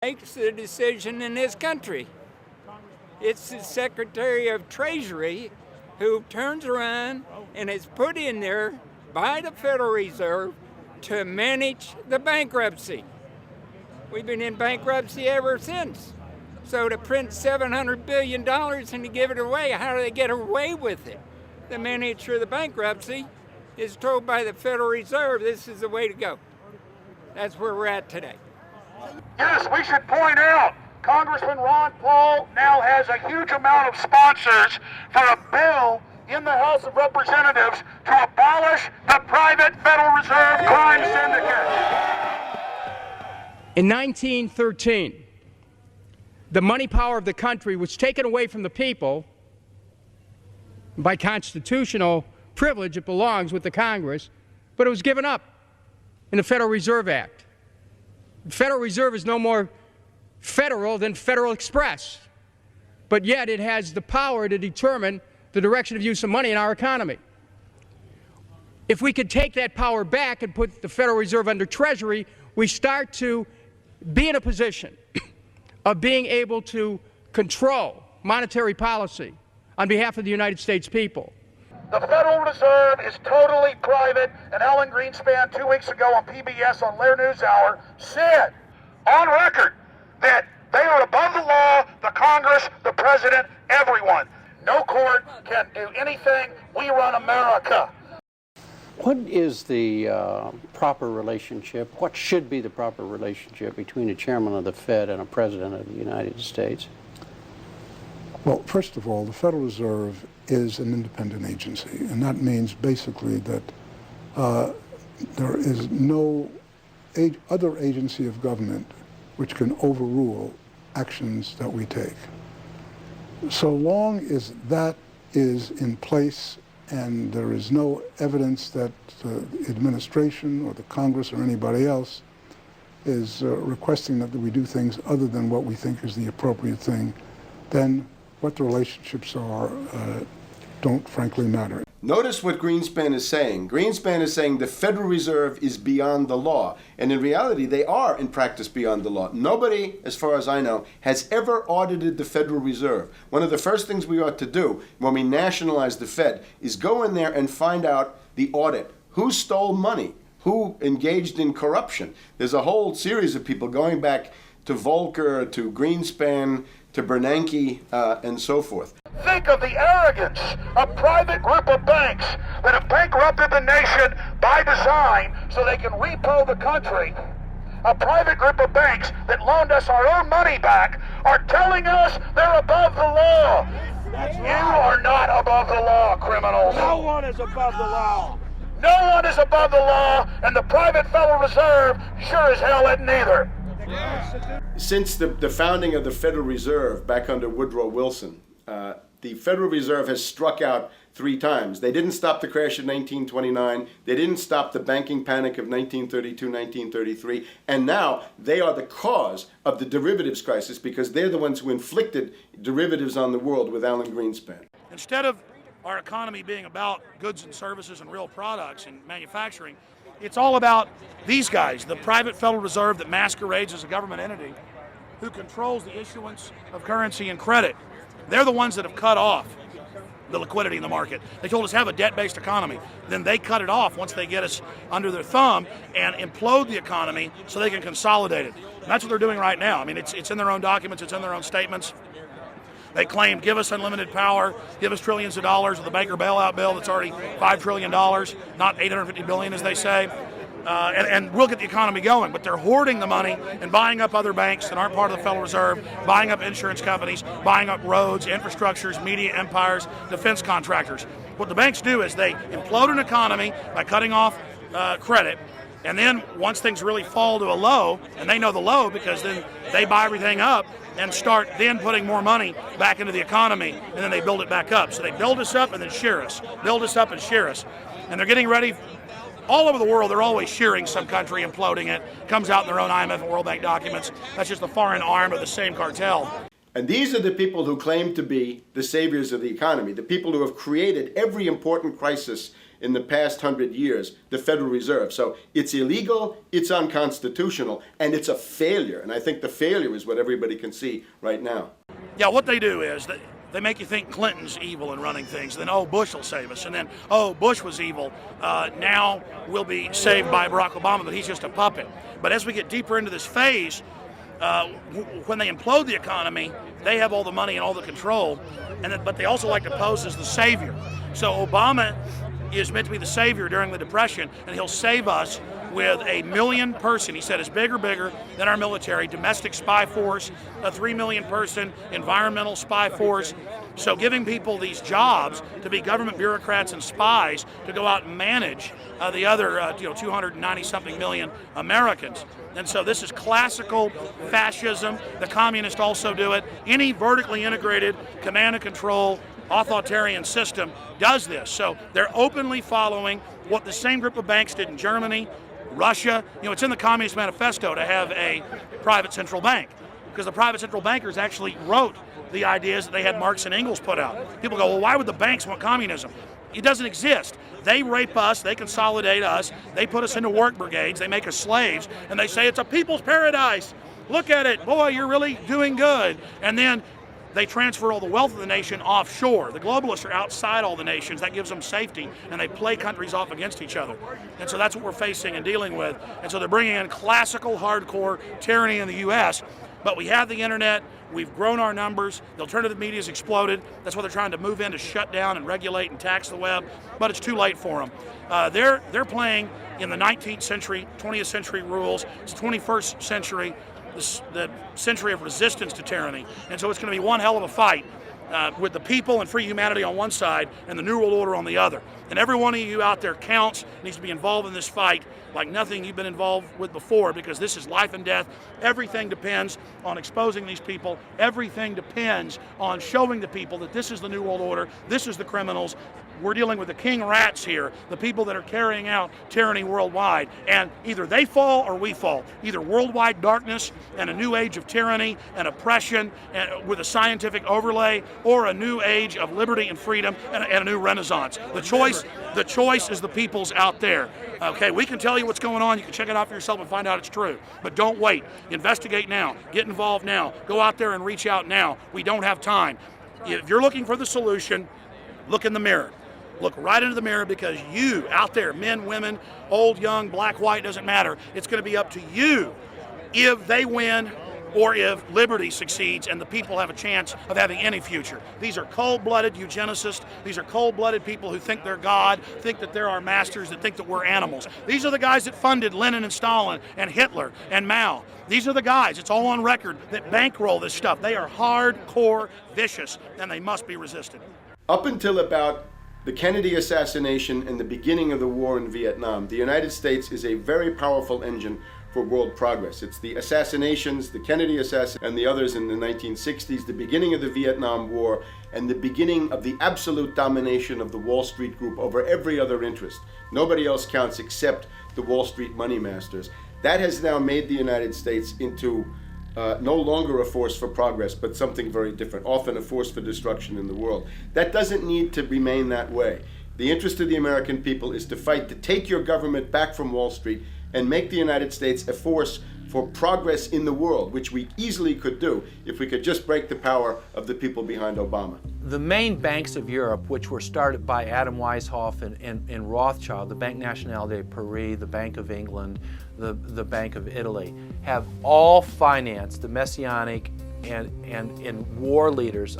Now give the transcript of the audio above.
makes the decision in this country. It's the Secretary of Treasury who turns around and is put in there by the Federal Reserve to manage the bankruptcy. We've been in bankruptcy ever since. So to print $700 billion and to give it away, how do they get away with it? The manager of the bankruptcy is told by the Federal Reserve this is the way to go. That's where we're at today. Yes, we should point out, Congressman Ron Paul now has a huge amount of sponsors for a bill in the House of Representatives to abolish the private Federal Reserve crime syndicate. In 1913, the money power of the country was taken away from the people. By constitutional privilege, it belongs with the Congress, but it was given up in the Federal Reserve Act. The Federal Reserve is no more federal than Federal Express, but yet it has the power to determine the direction of use of money in our economy. If we could take that power back and put the Federal Reserve under Treasury, we start to be in a position of being able to control monetary policy on behalf of the United States people. The Federal Reserve is totally private, and Alan Greenspan 2 weeks ago on PBS on Lair NewsHour said on record that they are above the law, the Congress, the President, everyone. No court can do anything. We run America. What is the proper relationship, what should be the proper relationship between a chairman of the Fed and a president of the United States? Well, first of all, the Federal Reserve is an independent agency, and that means basically that there is no other agency of government which can overrule actions that we take. So long as that is in place and there is no evidence that the administration or the Congress or anybody else is requesting that we do things other than what we think is the appropriate thing, then what the relationships are don't frankly matter. Notice what Greenspan is saying. Greenspan is saying the Federal Reserve is beyond the law. And in reality, they are in practice beyond the law. Nobody, as far as I know, has ever audited the Federal Reserve. One of the first things we ought to do when we nationalize the Fed is go in there and find out the audit. Who stole money? Who engaged in corruption? There's a whole series of people going back to Volcker, to Greenspan, to Bernanke, and so forth. Think of the arrogance of private group of banks that have bankrupted the nation by design so they can repo the country. A private group of banks that loaned us our own money back are telling us they're above the law. You are not above the law, criminals. No one is above the law. No one is above the law, and the private Federal Reserve sure as hell isn't either. Since the founding of the Federal Reserve back under Woodrow Wilson, the Federal Reserve has struck out 3 times. They didn't stop the crash of 1929. They didn't stop the banking panic of 1932, 1933. And now they are the cause of the derivatives crisis because they're the ones who inflicted derivatives on the world with Alan Greenspan. Instead of our economy being about goods and services and real products and manufacturing, it's all about these guys, the private Federal Reserve that masquerades as a government entity who controls the issuance of currency and credit. They're the ones that have cut off the liquidity in the market. They told us have a debt-based economy. Then they cut it off once they get us under their thumb and implode the economy so they can consolidate it. And that's what they're doing right now. I mean, it's in their own documents, it's in their own statements. They claim, give us unlimited power, give us trillions of dollars of the Baker bailout bill that's already $5 trillion, not $850 billion as they say. And we'll get the economy going, but they're hoarding the money and buying up other banks that aren't part of the Federal Reserve, buying up insurance companies, buying up roads, infrastructures, media empires, defense contractors. What the banks do is they implode an economy by cutting off credit, and then once things really fall to a low, and they know the low because then they buy everything up and start then putting more money back into the economy, and then they build it back up. So they build us up and then shear us, build us up and shear us. And they're getting ready. All over the world, they're always shearing some country, imploding it. Comes out in their own IMF and World Bank documents. That's just the foreign arm of the same cartel. And these are the people who claim to be the saviors of the economy, the people who have created every important crisis in the past 100 years, the Federal Reserve. So it's illegal, it's unconstitutional, and it's a failure. And I think the failure is what everybody can see right now. Yeah, what they do is they make you think Clinton's evil in running things. Then, oh, Bush will save us. And then, oh, Bush was evil. Now we'll be saved by Barack Obama, but he's just a puppet. But as we get deeper into this phase, when they implode the economy, they have all the money and all the control, but they also like to pose as the savior. So Obama is meant to be the savior during the Depression, and he'll save us with a 1 million person, he said, is bigger than our military, domestic spy force, a 3 million person environmental spy force. So giving people these jobs to be government bureaucrats and spies to go out and manage the other 290-something million Americans. And so this is classical fascism. The communists also do it. Any vertically integrated command and control authoritarian system does this. So they're openly following what the same group of banks did in Germany, Russia. It's in the Communist Manifesto to have a private central bank, because the private central bankers actually wrote the ideas that they had Marx and Engels put out. People go, well, why would the banks want communism? It doesn't exist. They rape us, they consolidate us, they put us into work brigades, they make us slaves, and they say it's a people's paradise. Look at it, boy, you're really doing good. And then they transfer all the wealth of the nation offshore. The globalists are outside all the nations. That gives them safety, and they play countries off against each other. And so that's what we're facing and dealing with. And so they're bringing in classical, hardcore tyranny in the U.S., but we have the internet. We've grown our numbers. The alternative media has exploded. That's what they're trying to move in to shut down and regulate and tax the web, but it's too late for them. They're playing in the 19th century, 20th century rules. It's 21st century, the century of resistance to tyranny. And so it's going to be one hell of a fight with the people and free humanity on one side and the New World Order on the other. And every one of you out there counts, needs to be involved in this fight like nothing you've been involved with before, because this is life and death. Everything depends on exposing these people. Everything depends on showing the people that this is the New World Order, this is the criminals. We're dealing with the king rats here, the people that are carrying out tyranny worldwide. And either they fall or we fall. Either worldwide darkness and a new age of tyranny and oppression and with a scientific overlay, or a new age of liberty and freedom and a new renaissance. The choice is the people's out there. Okay, we can tell you what's going on. You can check it out for yourself and find out it's true. But don't wait. Investigate now. Get involved now. Go out there and reach out now. We don't have time. If you're looking for the solution, look in the mirror. Look right into the mirror, because you out there, men, women, old, young, black, white, doesn't matter. It's going to be up to you if they win or if liberty succeeds and the people have a chance of having any future. These are cold-blooded eugenicists. These are cold-blooded people who think they're God, think that they're our masters, that think that we're animals. These are the guys that funded Lenin and Stalin and Hitler and Mao. These are the guys, it's all on record, that bankroll this stuff. They are hardcore vicious, and they must be resisted. Up until about the Kennedy assassination and the beginning of the war in Vietnam, the United States is a very powerful engine for world progress. It's the assassinations, the Kennedy assassination and the others in the 1960s, the beginning of the Vietnam War, and the beginning of the absolute domination of the Wall Street Group over every other interest. Nobody else counts except the Wall Street money masters. That has now made the United States into no longer a force for progress, but something very different, often a force for destruction in the world. That doesn't need to remain that way. The interest of the American people is to fight to take your government back from Wall Street and make the United States a force for progress in the world, which we easily could do if we could just break the power of the people behind Obama. The main banks of Europe, which were started by Adam Weishaupt and Rothschild, the Banque Nationale de Paris, the Bank of England, the Bank of Italy, have all financed the Messianic and war leaders